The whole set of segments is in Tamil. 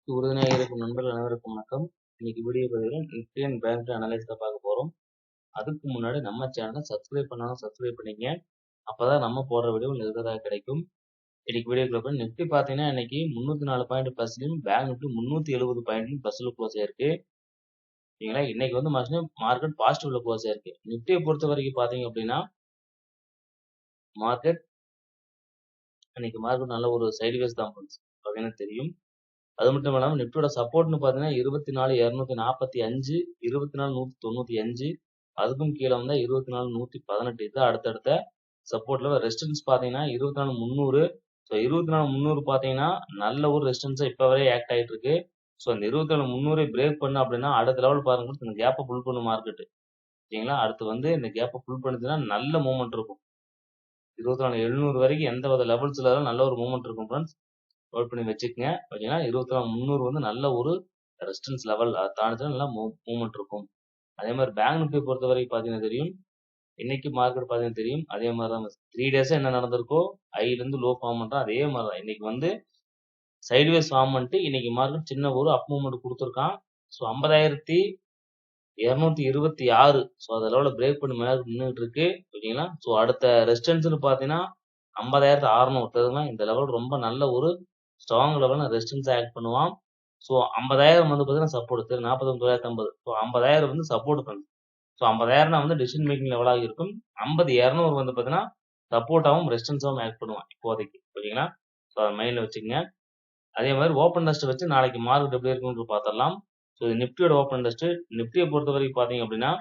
வெற்றிக்கு உறுதுணையாக இருக்கும் நண்பர்கள் அனைவருக்கும் வணக்கம். இன்னைக்கு வீடியோ பதிவில் Nifty and bank Nifty analyse தான் பார்க்க போறோம். அதுக்கு முன்னாடி நம்ம சேனலை சப்ஸ்கிரைப் பண்ணாலும் சப்ஸ்கிரைப் பண்ணிங்க. அப்பதான் நம்ம போடுற வீடியோ ரெகுலராக கிடைக்கும். இன்னைக்கு வீடியோக்குள்ள போய் நிஃப்டி பார்த்தீங்கன்னா இன்னைக்கு 304 பாயிண்ட் பிளஸ்லையும் பேங்க் நிஃப்டி 370 பாயிண்ட்லையும் பிளஸ்ல க்ளோஸ் ஆயிருக்கு. சரிங்களா, இன்னைக்கு வந்து மார்க்கெட் பாசிட்டிவ்ல க்ளோஸ் ஆயிருக்கு. நிஃப்டியை பொறுத்த வரைக்கும் பார்த்தீங்க அப்படின்னா மார்க்கெட் நல்ல ஒரு சைட்வேஸ் தான் பார்த்தீங்கன்னா தெரியும். அது மட்டும் இல்லாம நிஃப்டியோட சப்போர்ட்னு பார்த்தீங்கன்னா 24,245, 24,195, அதுக்கும் கீழே வந்தா 24,118. இது அடுத்தடுத்த சப்போர்ட்ல ரெசிஸ்டன்ஸ் பார்த்தீங்கன்னா 24,300. ஸோ 24,300 பார்த்தீங்கன்னா நல்ல ஒரு ரெசிஸ்டன்ஸா இப்போ வரை ஆக்ட் ஆகிட்டு இருக்கு. ஸோ அந்த 24,300 பிரேக் பண்ண அப்படின்னா அடுத்த லெவல் பாருங்க, இந்த கேப்பை ஃபுல் பண்ணும் மார்க்கெட். சரிங்களா, அடுத்து வந்து இந்த கேப்பை ஃபுல் பண்ணுச்சுன்னா நல்ல மூவ்மெண்ட் இருக்கும். 24,700 வரைக்கும் எந்த வித லெவல்ஸ்ல நல்ல ஒரு மூவ்மெண்ட் இருக்கும் ஃப்ரெண்ட்ஸ். நோட் பண்ணி வச்சுக்கங்க. ஓகேங்களா, 24,300 வந்து நல்ல ஒரு ரெசிஸ்டன்ஸ் லெவல். அதை தாண்டிச்சுன்னா நல்லா மூவ்மெண்ட் இருக்கும். அதே மாதிரி பேங்க் நிஃப்டி பொறுத்த வரைக்கும் பார்த்தீங்கன்னா தெரியும். இன்னைக்கு மார்க்கெட் பார்த்தீங்கன்னா தெரியும். அதே மாதிரி தான் 3 டேஸா என்ன நடந்திருக்கோ ஐலேருந்து லோ ஃபார்ம் பண்ணுறோம் அதே மாதிரி தான் இன்னைக்கு வந்து சைட்வேஸ் ஃபார்ம் பண்ணிட்டு இன்னைக்கு மார்க்கெட் சின்ன ஒரு அப் மூவ்மெண்ட் கொடுத்துருக்கான். ஸோ 50,226. ஸோ அந்த லெவலில் பிரேக் பண்ணி மேலே நின்றுட்டு இருக்கு. ஓகேங்களா, ஸோ அடுத்த ரெசிஸ்டன்ஸ்னு பார்த்தீங்கன்னா 50,600. இந்த லெவல் ரொம்ப நல்ல ஒரு ஸ்ட்ராங் லெவலில் ரெசிஸ்டன்ஸ் ஆக்ட் பண்ணுவான். ஸோ 50,000 வந்து பார்த்தீங்கன்னா சப்போர்ட் 49,950. ஸோ 50,000 வந்து சப்போர்ட் பண்ணுது. ஸோ 50,000 வந்து டிசிஷன் மேக்கிங் லெவலாக இருக்கும். 50,200 வந்து பார்த்தீங்கன்னா சப்போர்ட்டாகவும் ரெசிஸ்டன்ஸாகவும் ஆக்ட் பண்ணுவான் இப்போதைக்கு. ஓகேங்களா, ஸோ அதை மைண்டில் வச்சுக்கோங்க. அதே மாதிரி ஓப்பன் டெஸ்ட் வச்சு நாளைக்கு மார்க்கெட் எப்படி இருக்குன்னு பார்த்துடலாம். ஸோ நிஃப்டியோட ஓப்பன் டெஸ்ட் நிஃப்டியை பொறுத்த வரைக்கும் பார்த்தீங்க அப்படின்னா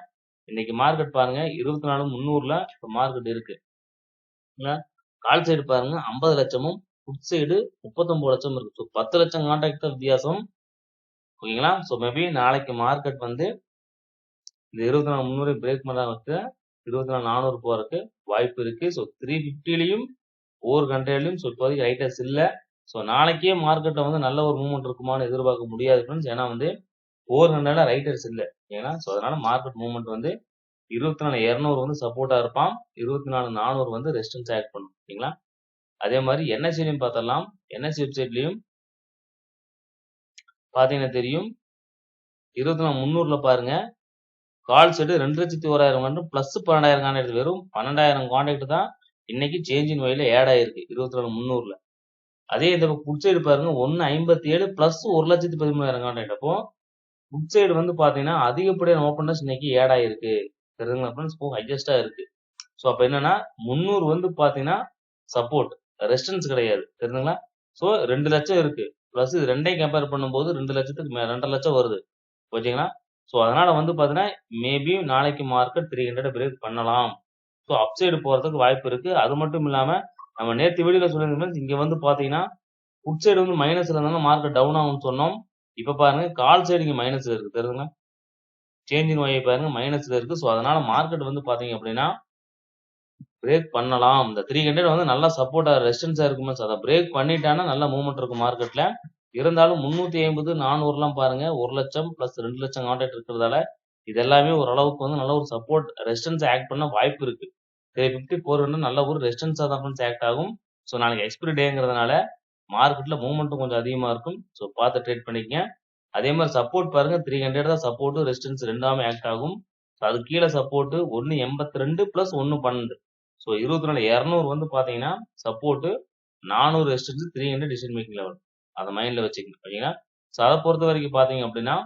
இன்னைக்கு மார்க்கெட் பாருங்க 24,300ல மார்க்கெட் இருக்கு. கால் சைடு பாருங்க 50 லட்சமும் புட் சைடு 39 லட்சம் இருக்கு. ஸோ 10 லட்சம் கான்டாக்ட் தான் வித்தியாசம். ஓகேங்களா, ஸோ மேபி நாளைக்கு மார்க்கெட் வந்து இந்த 24,300 பிரேக் பண்ணாங்க 24,400 போறதுக்கு வாய்ப்பு இருக்கு. ஸோ 350லையும் ஒவ்வொரு கண்ட்ரிலையும் ஸோ இப்போதைக்கு ரைட்டர்ஸ் இல்லை. ஸோ நாளைக்கே மார்க்கெட்டை வந்து நல்ல ஒரு மூவ்மெண்ட் இருக்குமான்னு எதிர்பார்க்க முடியாது ஃப்ரெண்ட்ஸ். ஏன்னா வந்து ஒவ்வொரு கண்ட்ரில ரைட்டர்ஸ் இல்லை. ஏன்னா ஸோ அதனால மார்க்கெட் மூவ்மெண்ட் வந்து 24,200 வந்து சப்போர்ட்டா இருப்பான். 24,400 வந்து ரெசிஸ்டன்ஸ் ஆக்ட் பண்ணும். ஓகேங்களா, அதே மாதிரி என்எஸ்சிலையும் பார்த்தரலாம். என்எஸ்சி வெப்சைட்லையும் பார்த்தீங்கன்னா தெரியும். 24,300ல பாருங்க கால் செட்டு 2,01,000 கண்டு பிளஸ் 12,000 கான்டாக்ட். வெறும் 12,000 கான்டாக்ட் தான் இன்னைக்கு சேஞ்சின் வழியில ஆட் ஆயிருக்கு 24,300ல. அதே இந்த புட் சைடு பாருங்க 1,57 பிளஸ் 1,13,000 கான்டாக்ட். அப்போ புட் சைடு வந்து பாத்தீங்கன்னா அதிகப்படியான ஓப்பனர்ஸ் இன்னைக்கு ஆட் ஆயிருக்கு. தெரியுதுங்களா ஃப்ரெண்ட்ஸ், ஹையஸ்டா இருக்கு. ஸோ அப்ப என்னன்னா 300 வந்து பாத்தீங்கன்னா சப்போர்ட் ரெசிஸ்டன்ஸ் கிடையாது. தெரியுதுங்களா, ஸோ 2 லட்சம் இருக்கு. பிளஸ் இது ரெண்டையும் கம்பேர் பண்ணும்போது 2 லட்சத்துக்கு 2.5 லட்சம் வருது. ஓகேங்களா, ஸோ அதனால வந்து பாத்தீங்கன்னா மேபி நாளைக்கு மார்க்கெட் 300 பிரேக் பண்ணலாம். ஸோ அப்சைடு போறதுக்கு வாய்ப்பு இருக்கு. அது மட்டும் இல்லாம நம்ம நேற்று வீடியோல சொல்லியிருந்தோம் இங்க வந்து பாத்தீங்கன்னா புட் சைடு வந்து மைனஸ்ல இருந்தாலும் மார்க்கெட் டவுன் ஆகும்னு சொன்னோம். இப்ப பாருங்க கால் சைடு இங்க மைனஸ்ல இருக்கு. தெரியுதுங்களா, சேஞ்சின் வாயை பாருங்க மைனஸ்ல இருக்கு. ஸோ அதனால மார்க்கெட் வந்து பாத்தீங்க அப்படின்னா பிரேக் பண்ணலாம். இந்த 300 வந்து நல்லா சப்போர்ட்டா ரெசிஸ்டன்ஸா இருக்குமே. அதை பிரேக் பண்ணிட்டானா நல்ல மூவ்மெண்ட் இருக்கும் மார்க்கெட்ல. இருந்தாலும் 350, 400 பாருங்க 1 லட்சம் பிளஸ் 2 லட்சம் கான்டாக்ட் இருக்கிறதால இது எல்லாமே ஓரளவுக்கு வந்து நல்ல ஒரு சப்போர்ட் ரெசிஸ்டன்ஸ் ஆக்ட் பண்ண வாய்ப்பு இருக்கு. 350 நல்ல ஒரு ரெசிஸ்டன்ஸா தான் ஆக்ட் ஆகும். ஸோ நாளைக்கு எக்ஸ்பிரி டேங்கிறதுனால மார்க்கெட்ல மூவ்மெண்ட்டும் கொஞ்சம் அதிகமா இருக்கும். ஸோ பார்த்து ட்ரேட் பண்ணிக்கங்க. அதே மாதிரி சப்போர்ட் பாருங்க 300 தான் சப்போர்ட் ரெசிஸ்டன்ஸ் ரெண்டாமே ஆக்ட் ஆகும். அது கீழே சப்போர்ட் 1,82 பிளஸ் 1,12. ஸோ 24,200 வந்து பாத்தீங்கன்னா support 400 resistance 300 decision making level. அதை மைண்ட்ல வச்சுக்கணும். ஓகேங்களா, ஸோ அதை பொறுத்த வரைக்கும் பாத்தீங்க அப்படின்னா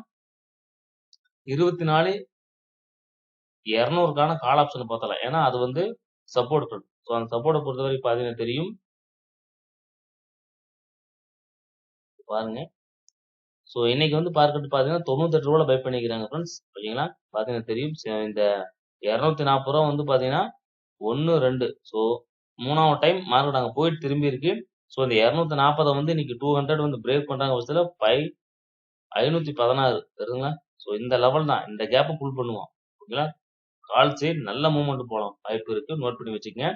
24,200க்கான கால் ஆப்ஷன் பார்த்தலாம். ஏன்னா அது வந்து சப்போர்ட் பண்ணும். ஸோ அந்த சப்போர்ட்டை பொறுத்த வரைக்கும் பாத்தீங்கன்னா தெரியும். பாருங்க, ஸோ இன்னைக்கு வந்து மார்க்கெட் பாத்தீங்கன்னா 98 ரூபாய் பை பண்ணிக்கிறாங்க ஃப்ரெண்ட்ஸ். ஓகேங்களா, பாத்தீங்கன்னா தெரியும். இந்த 240 ரூபா வந்து பாத்தீங்கன்னா 1, 2. ஸோ 3வது டைம் மார்க்கெட் அங்கே போயிட்டு திரும்பி இருக்கு. ஸோ இந்த 240 வந்து இன்னைக்கு 200 வந்து பிரேக் பண்றாங்க பட்சத்தில் 516 தெரியுதுங்களா. ஸோ இந்த லெவல் தான் இந்த கேப்பை புல் பண்ணுவோம். ஓகேங்களா, கால் சைடு நல்ல மூவ்மெண்ட் போகலாம் வாய்ப்பு இருக்கு. நோட் பண்ணி வச்சுக்கங்க.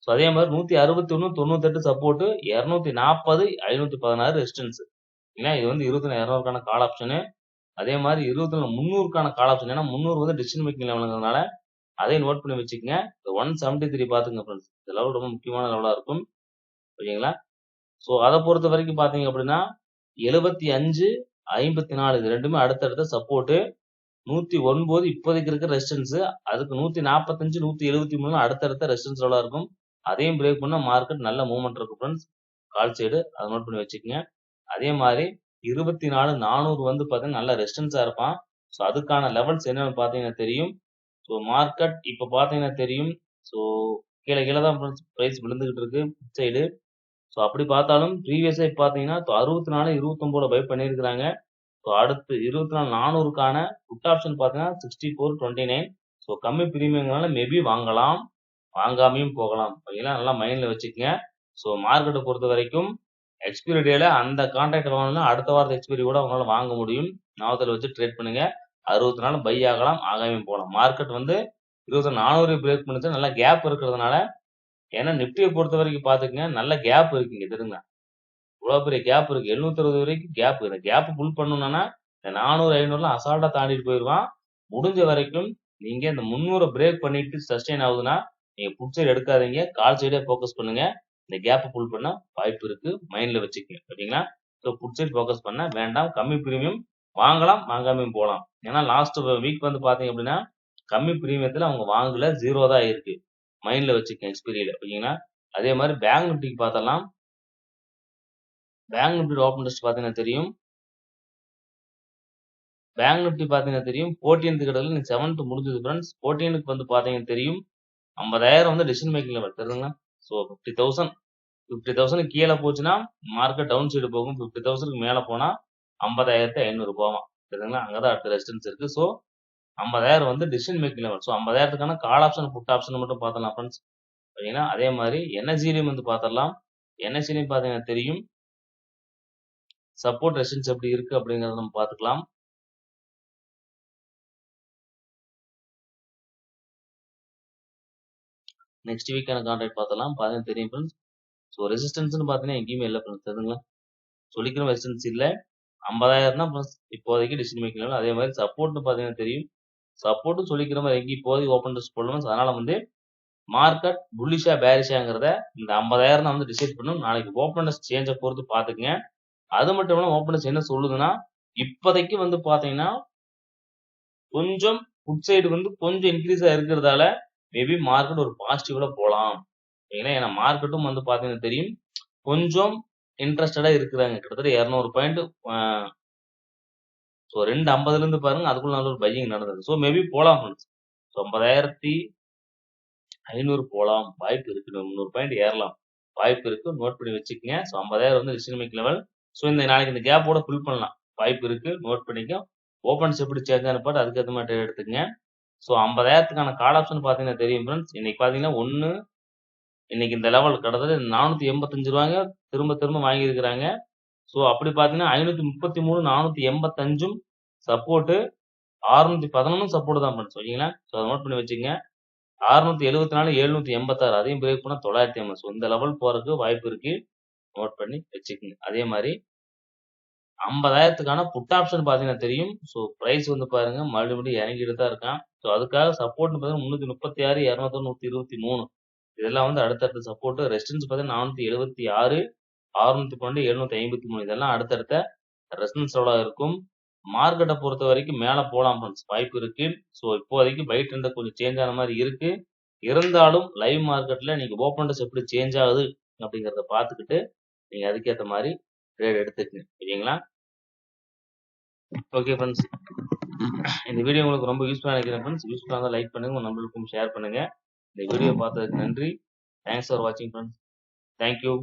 ஸோ அதே மாதிரி 161, 98 சப்போர்ட், 240, 516 ரெசிஸ்டன்ஸ். ஏன்னா இது வந்து 24,200க்கான கால் ஆப்ஷனு. அதே மாதிரி 24,300க்கான கால் ஆப்ஷன். ஏன்னா 300 வந்து டிசிஷன் மேக்கிங் லெவலுங்கிறதுனால அதையும் நோட் பண்ணி வச்சுக்கங்க. 173 பாத்துங்க ஃப்ரெண்ட்ஸ். இந்த லெவல் ரொம்ப முக்கியமான லெவலா இருக்கும். ஓகேங்களா, ஸோ அதை பொறுத்த வரைக்கும் பாத்தீங்க அப்படின்னா 75, 54 இது ரெண்டுமே அடுத்தடுத்த சப்போர்ட். 109 இப்போதைக்கு இருக்க ரெசிஸ்டன்ஸ். அதுக்கு 145 173 அடுத்தடுத்த ரெசிஸ்டன்ஸ் லெவலா இருக்கும். அதையும் பிரேக் பண்ணா மார்க்கெட் நல்ல மூவ்மெண்ட் இருக்கும் ஃப்ரெண்ட்ஸ். கால் சைடு அதை நோட் பண்ணி வச்சுக்கோங்க. அதே மாதிரி 24,400 வந்து பாத்தீங்கன்னா நல்ல ரெசிஸ்டன்ஸா இருப்பான். ஸோ அதுக்கான லெவல்ஸ் என்னன்னு பாத்தீங்கன்னா தெரியும். ஸோ மார்க்கெட் இப்ப பாத்தீங்கன்னா தெரியும். ஸோ கீழே கீழே தான் பிரைஸ் விழுந்துகிட்டு இருக்கு சைடு. ஸோ அப்படி பார்த்தாலும் ப்ரீவியஸா இப்ப பாத்தீங்கன்னா 64.29 பை பண்ணியிருக்கிறாங்க. ஸோ அடுத்து 24,400க்கான புட் ஆப்ஷன் பாத்தீங்கன்னா 64.29. ஸோ கம்மி பிரீமியம்னால மேபி வாங்கலாம், வாங்காமையும் போகலாம். ஓகேங்களா, நல்லா மைண்ட்ல வச்சுக்கோங்க. ஸோ மார்க்கெட்டை பொறுத்த வரைக்கும் எக்ஸ்பைரி டேல அந்த கான்ட்ராக்ட் வாங்கினா அடுத்த வாரத்து எக்ஸ்பைரி கூட உங்களால வாங்க முடியும். ஞாபகத்தில் வச்சு ட்ரேட் பண்ணுங்க. 60 நாள் பை ஆகலாம், ஆகாமையும் போகலாம். மார்க்கெட் வந்து 24,400 பிரேக் பண்ணிச்சு, நல்ல கேப் இருக்கிறதுனால. ஏன்னா நிப்டியை பொறுத்த வரைக்கும் பாத்துக்கங்க, நல்ல கேப் இருக்குங்க. தெரியுங்க, இவ்வளவு பெரிய கேப் இருக்கு. 760 வரைக்கும் கேப். இந்த கேப் புல் பண்ணணும்னா இந்த 400 500 அசால்ட்டா தாண்டிட்டு போயிருவான். முடிஞ்ச வரைக்கும் நீங்க இந்த 300 பிரேக் பண்ணிட்டு சஸ்டெயின் ஆகுதுன்னா நீங்க புட் சைடு எடுக்காதீங்க, கால் சைடே ஃபோக்கஸ் பண்ணுங்க. இந்த கேப் புல் பண்ண வாய்ப்பு இருக்கு, மைண்ட்ல வச்சுக்கோங்க. ஓகேங்களா, ஸோ புட் சைடு ஃபோக்கஸ் பண்ண வேண்டாம். கம்மி பிரீமியம் வாங்கலாம், வாங்காமையும் போகலாம். ஏன்னா லாஸ்ட் வீக் வந்து பாத்தீங்க அப்படின்னா கம்மி பிரீமியத்துல அவங்க வாங்கல, 0 தான் இருக்கு. மைண்ட்ல வச்சுக்கோங்க எக்ஸ்பீரியில. ஓகேங்களா, அதே மாதிரி பேங்க் நிப்டிக்கு பார்த்தலாம். பேங்க் நிப்டி ஓப்பன் டெஸ்ட் பாத்தீங்கன்னா தெரியும். பேங்க் நிப்டி பாத்தீங்கன்னா தெரியும் 14th கிட்டத்தட்ட நீங்க 7th முடிஞ்சது ஃப்ரெண்ட்ஸ். 14க்கு வந்து பாத்தீங்கன்னா தெரியும் 50,000 வந்து டிசிஷன் மேக்கிங் லெவல் தெரியுங்களா. ஸோ 50,000 கீழே போச்சுன்னா மார்க்கெட் டவுன் சைடு போகும். 50,000க்கு மேல போனா 50,500 போவான். தெரியுங்களா, அங்கதான் அடுத்த ரெசிஸ்டன்ஸ் இருக்கு. ஸோ 50,000 வந்து டிசிஷன் மேக்கிங் லெவல். ஸோ 50,000க்கான கால் ஆப்ஷன் புட் ஆப்ஷன் மட்டும் பார்த்தலாம் ஃப்ரெண்ட்ஸ். ஓகேங்களா, அதே மாதிரி என்எஸ்சிலையும் வந்து பார்த்தரலாம். என்எஸ்சிலையும் பாத்தீங்கன்னா தெரியும் சப்போர்ட் ரெசிஸ்டன்ஸ் எப்படி இருக்கு அப்படிங்கறத நம்ம பாத்துக்கலாம். நெக்ஸ்ட் வீக்கான கான்ட்ராக்ட் பார்த்தலாம். பாத்தீங்கன்னா தெரியும் ஃப்ரெண்ட்ஸ். ஸோ ரெசிஸ்டன்ஸ்னு பார்த்தீங்கன்னா எங்கேயுமே இல்லை ஃப்ரெண்ட்ஸ். தெரியுங்களா, சொல்லிக்கிற ரெசிஸ்டன்ஸ் இல்லை. 50,000 தான் ஃப்ரெண்ட்ஸ் இப்போதைக்கு டிசிஷன் மேக்கிங் லெவல். அதே மாதிரி சப்போர்ட்னு பார்த்தீங்கன்னா தெரியும். சப்போர்ட்டும் சொல்லிக்கிற மாதிரி எங்கேயும் இப்போதைக்கு ஓப்பன் டெஸ்ட் போடணும். அதனால வந்து மார்க்கெட் புல்லிஷா பேரிஷாங்கிறத இந்த 50,000 வந்து டிசைட் பண்ணும். நாளைக்கு ஓப்பன் டெஸ்ட் சேஞ்சை பொறுத்து பாத்துக்கங்க. அது மட்டும் இல்லாம ஓப்பன் டெஸ்ட் என்ன சொல்லுதுன்னா இப்போதைக்கு வந்து பாத்தீங்கன்னா கொஞ்சம் புட் சைடு வந்து கொஞ்சம் இன்க்ரீஸா இருக்கிறதால மேபி மார்க்கெட் ஒரு பாசிட்டிவ்ல போலாம். ஏன்னா மார்க்கெட்டும் வந்து பாத்தீங்கன்னா தெரியும் கொஞ்சம் இன்ட்ரெஸ்டடா இருக்கிறாங்க. கிட்டத்தட்ட 200 பாயிண்ட். ஸோ 250ல இருந்து பாருங்க, அதுக்குள்ள நல்ல ஒரு பையிங் நடந்தது. ஸோ மேபி போலாம் ஃப்ரெண்ட்ஸ். ஸோ 50,500 போலாம், வாய்ப்பு இருக்கு. 300 பாயிண்ட் ஏறலாம், வாய்ப்பு இருக்கு. நோட் பண்ணி வச்சுக்கோங்க. ஸோ 50,000 வந்து டிசிஷன் மேக்கிங் லெவல். ஸோ இந்த நாளைக்கு இந்த கேப்போட ஃபில் பண்ணலாம், வாய்ப்பு இருக்கு. நோட் பண்ணிக்கோ. ஓப்பன்ஸ் எப்படி சேஞ்ச் ஆன பாட்டு அதுக்கேற்ற மாதிரி trade எடுத்துக்கங்க. ஸோ 50,000க்கான கால் ஆப்ஷன் பாத்தீங்கன்னா தெரியும் ஃப்ரெண்ட்ஸ். இன்னைக்கு பாத்தீங்கன்னா இன்னைக்கு இந்த லெவல் கிட்டத்தட்ட 485 ரூபாங்க திரும்ப திரும்ப வாங்கி இருக்கிறாங்க. ஸோ அப்படி பாத்தீங்கன்னா 533 485 சப்போர்ட், 611 சப்போர்ட் தான் ஃப்ரெண்ட்ஸ். ஓகேங்களா, ஸோ அதை நோட் பண்ணி வச்சுக்கங்க. 674 786 அதையும் பிரேக் பண்ணா 950. ஸோ இந்த லெவல் போறதுக்கு வாய்ப்பு இருக்கு, நோட் பண்ணி வச்சுக்கோங்க. அதே மாதிரி 50,000க்கான புட் ஆப்ஷன் பாத்தீங்கன்னா தெரியும். ஸோ பிரைஸ் வந்து பாருங்க மறுபடியும் இறங்கிட்டு தான் இருக்கான். ஸோ அதுக்காக சப்போர்ட் பாத்தீங்கன்னா 336 200 123 இதெல்லாம் வந்து அடுத்தடுத்த சப்போர்ட். ரெசிஸ்டன்ஸ் பாத்தீங்கன்னா 476 612 753 இதெல்லாம் அடுத்தடுத்த ரெசிஸ்டன்ஸ் லெவலா இருக்கும். மார்க்கெட்டை பொறுத்த வரைக்கும் மேல போலாம் ஃப்ரெண்ட்ஸ், வாய்ப்பு இருக்கு. ஸோ இப்போதைக்கு பை ட்ரெண்ட் கொஞ்சம் சேஞ்ச் ஆன மாதிரி இருக்கு. இருந்தாலும் லைவ் மார்க்கெட்ல நீங்க ஓப்பன் டெஸ்ட் எப்படி சேஞ்ச் ஆகுது அப்படிங்கறத பாத்துக்கிட்டு நீங்க அதுக்கேற்ற மாதிரி ட்ரேட் எடுத்துக்கங்க. ஓகேங்களா, ஓகே ஃப்ரெண்ட்ஸ், இந்த வீடியோ உங்களுக்கு ரொம்ப யூஸ்ஃபுல்லா நினைக்கிறேன் ஃப்ரெண்ட்ஸ். யூஸ்ஃபுல்லா இருந்தால் லைக் பண்ணுங்க, உங்க நண்பர்களுக்கும் ஷேர் பண்ணுங்க. இந்த வீடியோ பார்த்ததுக்கு நன்றி. தேங்க்ஸ் ஃபார் வாட்சிங் ஃப்ரெண்ட்ஸ். தேங்க்யூ.